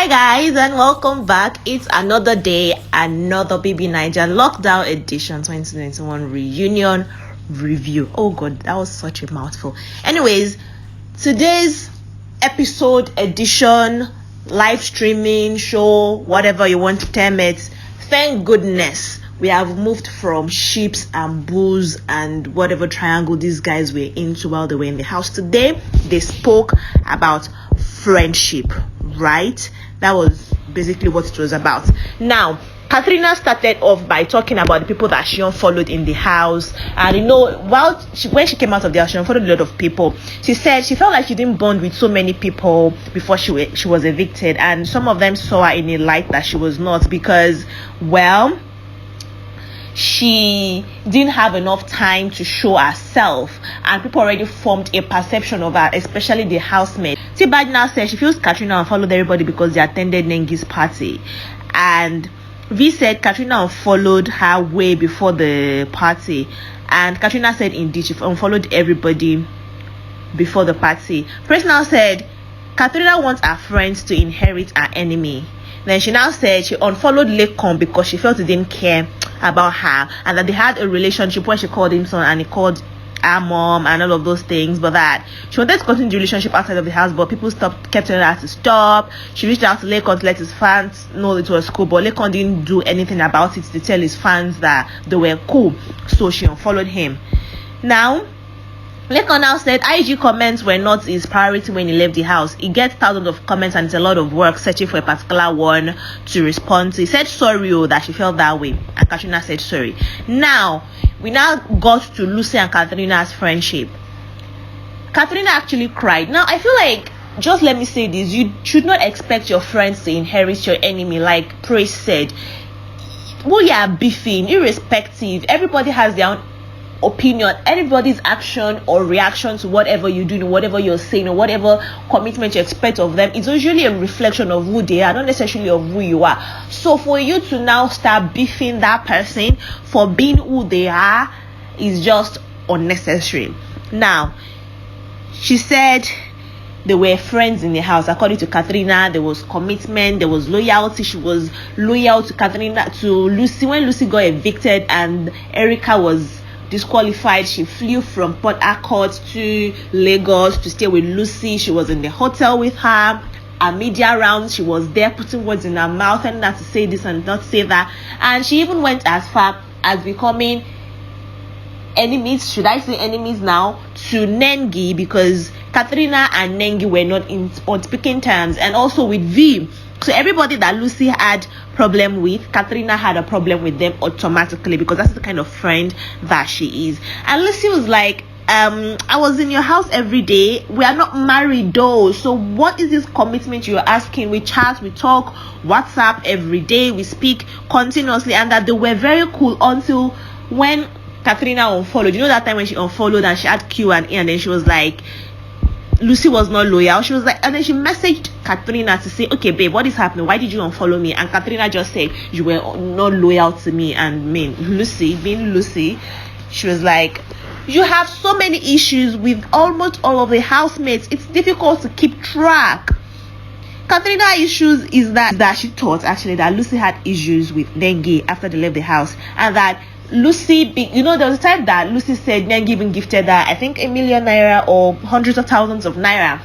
Hi guys, and welcome back. It's another day, another bbnaija lockdown edition 2021 reunion review. Oh god, that was such a mouthful. Anyways, today's episode edition, live streaming show, whatever you want to term it, thank goodness we have moved from sheeps and bulls and whatever triangle these guys were into while they were in the house. Today they spoke about friendship, right? That was basically what it was about. Now, Ka3na started off by talking about the people that she unfollowed in the house. And when she came out of the house, she unfollowed a lot of people. She said she felt like she didn't bond with so many people before she was evicted, and some of them saw her in a light that she was not, because, well, she didn't have enough time to show herself, and people already formed a perception of her, especially the housemates. Ka3na said she feels Ka3na unfollowed everybody because they attended Nengi's party, and V said Ka3na unfollowed her way before the party, and Ka3na said indeed she unfollowed everybody before the party. Personal said Ka3na wants her friends to inherit her enemy. Then she now said she unfollowed Lekon because she felt he didn't care about her, and that they had a relationship where she called him son and he called her mom and all of those things, but that she wanted to continue the relationship outside of the house, but people kept telling her to stop. She reached out to Lekon to let his fans know it was cool, but Lekon didn't do anything about it to tell his fans that they were cool, so she unfollowed him. Now Lekon now said IG comments were not his priority when he left the house. He gets thousands of comments and it's a lot of work searching for a particular one to respond to. He said sorry that she felt that way, and Ka3na said sorry. Now we got to Lucy and Ka3na's friendship. Ka3na actually cried. Now I feel like, just let me say this, you should not expect your friends to inherit your enemy. Like Praise said, we are beefing irrespective. Everybody has their own opinion. Everybody's action or reaction to whatever you do, whatever you're saying, or whatever commitment you expect of them is usually a reflection of who they are, not necessarily of who you are. So for you to now start beefing that person for being who they are is just unnecessary. Now she said they were friends in the house. According to Ka3na, there was commitment, there was loyalty. She was loyal to Ka3na, to Lucy. When Lucy got evicted and Erica was disqualified, she flew from Port Harcourt to Lagos to stay with Lucy. She was in the hotel with her. A media round, she was there putting words in her mouth and not to say this and not say that, and she even went as far as becoming enemies, should I say enemies now, to Nengi, because Ka3na and Nengi were not on speaking terms, and also with V. So everybody that Lucy had problem with, Ka3na had a problem with them automatically, because that's the kind of friend that she is. And Lucy was like, I was in your house every day. We are not married though, so what is this commitment you're asking? We chat, we talk, WhatsApp every day, we speak continuously, and that they were very cool until when Ka3na unfollowed. You know that time when she unfollowed and she had Q&A, and then she was like, Lucy was not loyal. She was like, and then she messaged Ka3na to say, okay babe, what is happening? Why did you unfollow me? And Ka3na just said, you were not loyal to me. And Lucy, being Lucy, she was like, you have so many issues with almost all of the housemates, it's difficult to keep track. Ka3na issues is that she thought actually that Lucy had issues with Nengi after they left the house, and that Lucy, there was a time that Lucy said Nengi even gifted her, I think, 1 million naira or hundreds of thousands of naira.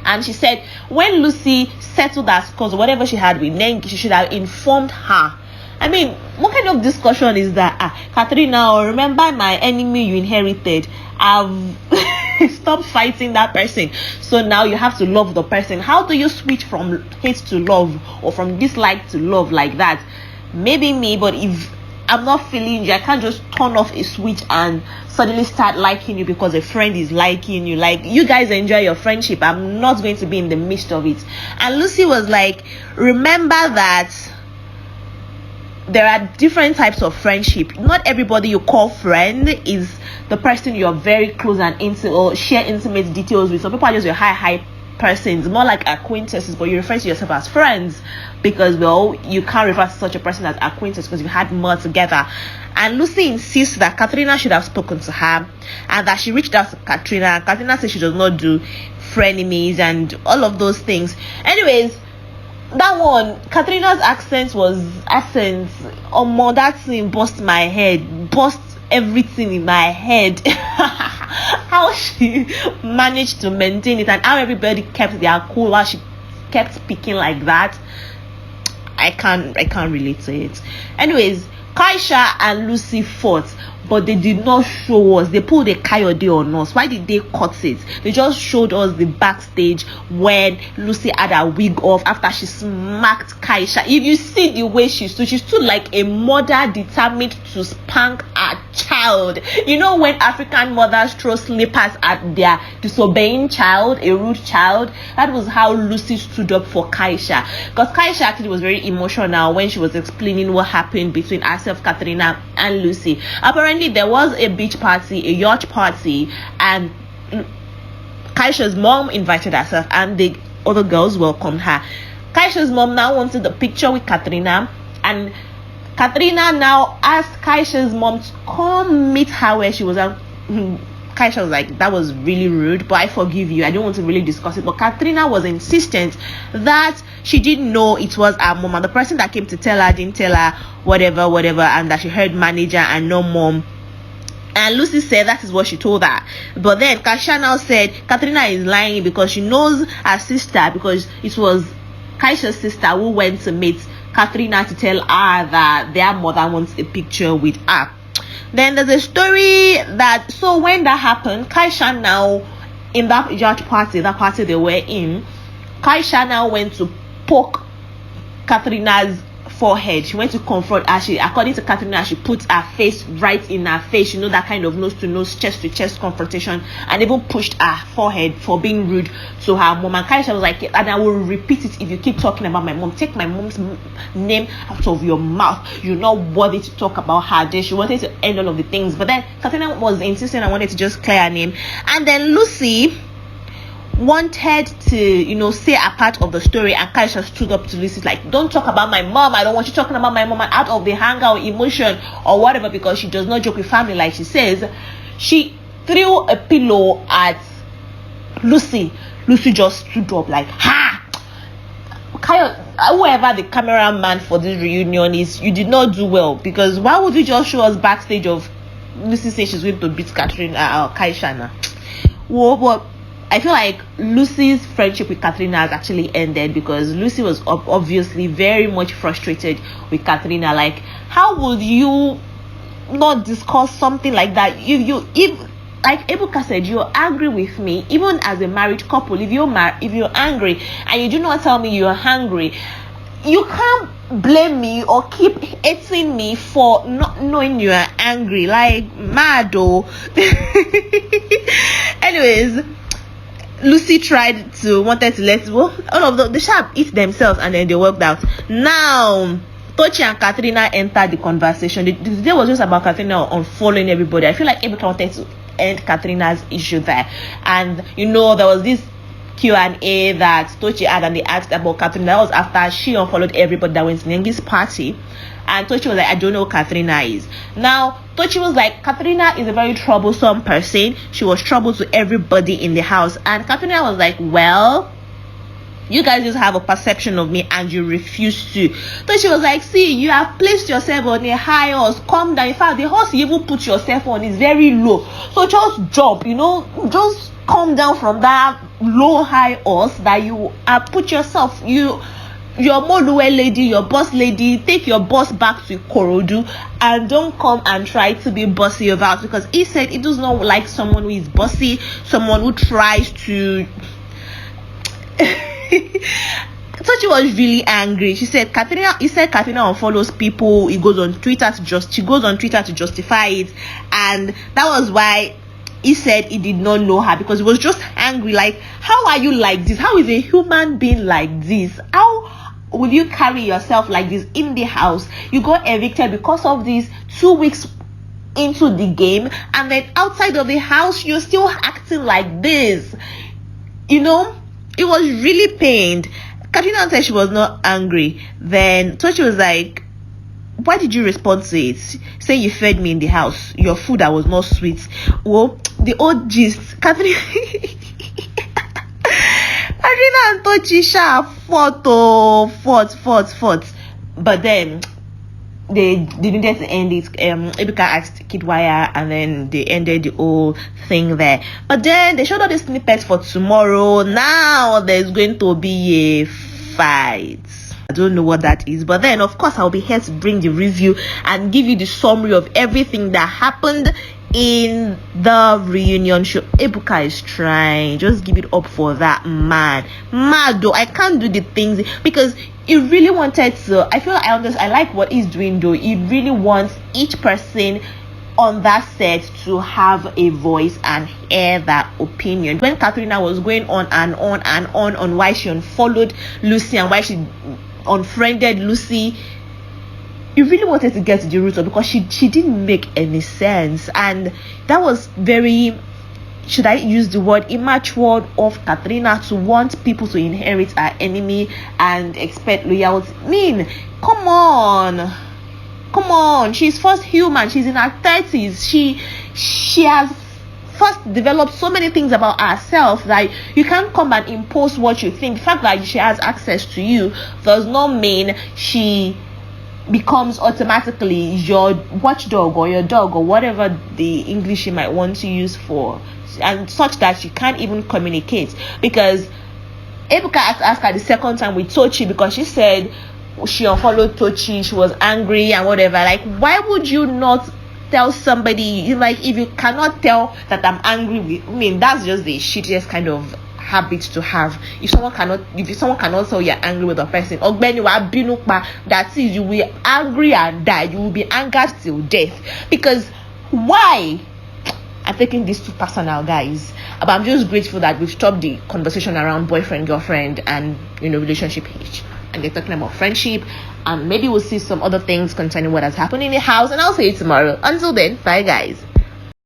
And she said when Lucy settled her scores or whatever she had with Nengi, she should have informed her. I mean, what kind of discussion is that? Ka3na, remember my enemy you inherited. I've stopped fighting that person, so now you have to love the person. How do you switch from hate to love, or from dislike to love like that? Maybe me, but if I'm not feeling you, I can't just turn off a switch and suddenly start liking you because a friend is liking you. Like, you guys enjoy your friendship, I'm not going to be in the midst of it. And Lucy was like, remember that there are different types of friendship. Not everybody you call friend is the person you're very close and into or share intimate details with. Some people are just your high persons, more like acquaintances, but you refer to yourself as friends because, well, you can't refer to such a person as acquaintance because you had more together. And Lucy insists that Ka3na should have spoken to her and that she reached out to Ka3na. Ka3na says she does not do frenemies and all of those things. Anyways, that one, Ka3na's accent. That thing bust my head, bust everything in my head. How she managed to maintain it, and how everybody kept their cool while she kept speaking like that. I can't relate to it. Anyways, Kaisha and Lucy fought, but they did not show us. They pulled a Kayode on us. Why did they cut it? They just showed us the backstage when Lucy had her wig off after she smacked Kaisha. If you see the way she stood like a mother determined to spank her child. You know when African mothers throw slippers at their disobeying child, a rude child? That was how Lucy stood up for Kaisha. Because Kaisha actually was very emotional when she was explaining what happened between herself, Ka3na, and Lucy. Apparently there was a beach party, a yacht party, and Kaisha's mom invited herself and the other girls welcomed her. Kaisha's mom now wanted the picture with Ka3na, and Ka3na now asked Kaisha's mom to come meet her where she was at. Kaisha was like, that was really rude, but I forgive you, I don't want to really discuss it. But Ka3na was insistent that she didn't know it was her mom, and the person that came to tell her didn't tell her whatever, and that she heard manager and no mom. And Lucy said that is what she told her. But then Kaisha now said Ka3na is lying because she knows her sister, because it was Kaisha's sister who went to meet Ka3na to tell her that their mother wants a picture with her. Then there's a story that, so when that happened, Kaisha now, in that yacht party, that party they were in, Kaisha now went to poke Ka3na's forehead. She went to confront her. She, according to Ka3na, she put her face right in her face, you know, that kind of nose to nose, chest to chest confrontation, and even pushed her forehead for being rude to her mom. And Kaisha was like, and I will repeat it if you keep talking about my mom. Take my mom's name out of your mouth. You're not worthy to talk about her. Then she wanted to end all of the things, but then Ka3na was insisting I wanted to just clear her name. And then Lucy wanted to, you know, say a part of the story, and Kaisha stood up to Lucy like, don't talk about my mom, I don't want you talking about my mom, and out of the anger or emotion or whatever, because she does not joke with family like she says, she threw a pillow at Lucy. Lucy just stood up like, ha! Whoever the cameraman for this reunion is, you did not do well, because why would you just show us backstage of Lucy saying she's going to beat Ka3na or Kaisha now? Whoa, but I feel like Lucy's friendship with Ka3na has actually ended, because Lucy was obviously very much frustrated with Ka3na. Like, how would you not discuss something like that? If like Ebuka said, you're angry with me, even as a married couple. If you're angry and you do not tell me you're hungry, you can't blame me or keep hating me for not knowing you are angry. Like, mad though. Anyways, Lucy wanted to let all of the sharp eat themselves, and then they worked out. Now Tochi and Ka3na entered the conversation. The day was just about Ka3na unfollowing everybody. I feel like everyone wanted to end Ka3na's issue there. And you know, there was this Q&A that Tochi had, and they asked about Ka3na. That was after she unfollowed everybody that went to Nengi's party. And Tochi was like, I don't know who Ka3na is. Now Tochi was like, Ka3na is a very troublesome person. She was trouble to everybody in the house. And Ka3na was like, well, you guys just have a perception of me and you refuse to. Tochi was like, see, you have placed yourself on a high horse. Calm down. In fact, the horse you even put yourself on is very low. So just jump, you know, just come down from that low high horse that you have put yourself. Your Moluwe lady, your boss lady, take your boss back to Korodu and don't come and try to be bossy about, because he said he does not like someone who is bossy, someone who tries to. So she was really angry. She said Ka3na unfollows people. She goes on Twitter to justify it, and that was why he said he did not know her, because he was just angry. Like, how are you like this? How is a human being like this? How will you carry yourself like this in the house? You got evicted because of this 2 weeks into the game, and then outside of the house you're still acting like this. You know, it was really pained. Ka3na said she was not angry. Then Tochi was like, why did you respond to it? Say you fed me in the house, your food that was not sweet. Well, the old gist, Ka3na Ka3na and Tochi fought. But then they needed to end it. Ebuka asked Kid Wire, and then they ended the whole thing there. But then they showed all the snippets for tomorrow. Now there's going to be a fight. I don't know what that is, but then of course I'll be here to bring the review and give you the summary of everything that happened in the reunion show. Ebuka is trying. Just give it up for that man. Mad though. I can't do the things because he really wanted to. I feel like I like what he's doing though. He really wants each person on that set to have a voice and air that opinion. When Ka3na was going on why she unfollowed Lucy and why she unfriended Lucy, you really wanted to get to the root of, because she didn't make any sense, and that was very, should I use the word, immature of Ka3na to want people to inherit her enemy and expect loyalty. Come on, she's first human, she's in her 30s, she has first developed so many things about herself that you can't come and impose what you think. The fact that she has access to you does not mean she becomes automatically your watchdog or your dog or whatever the English you might want to use for, and such that she can't even communicate. Because Ebuka asked her the second time with Tochi, because she said she unfollowed Tochi, she was angry and whatever. Like, why would you not tell somebody? Like, if you cannot tell that I'm angry with, that's just the shittiest kind of habit to have. If someone cannot tell you're angry with a person, that is, you will angry and die. You will be angered till death. Because why? I'm taking this too personal, guys, but I'm just grateful that we've stopped the conversation around boyfriend, girlfriend, and relationship age, and they're talking about friendship, and maybe we'll see some other things concerning what has happened in the house, and I'll see you tomorrow. Until then, bye guys.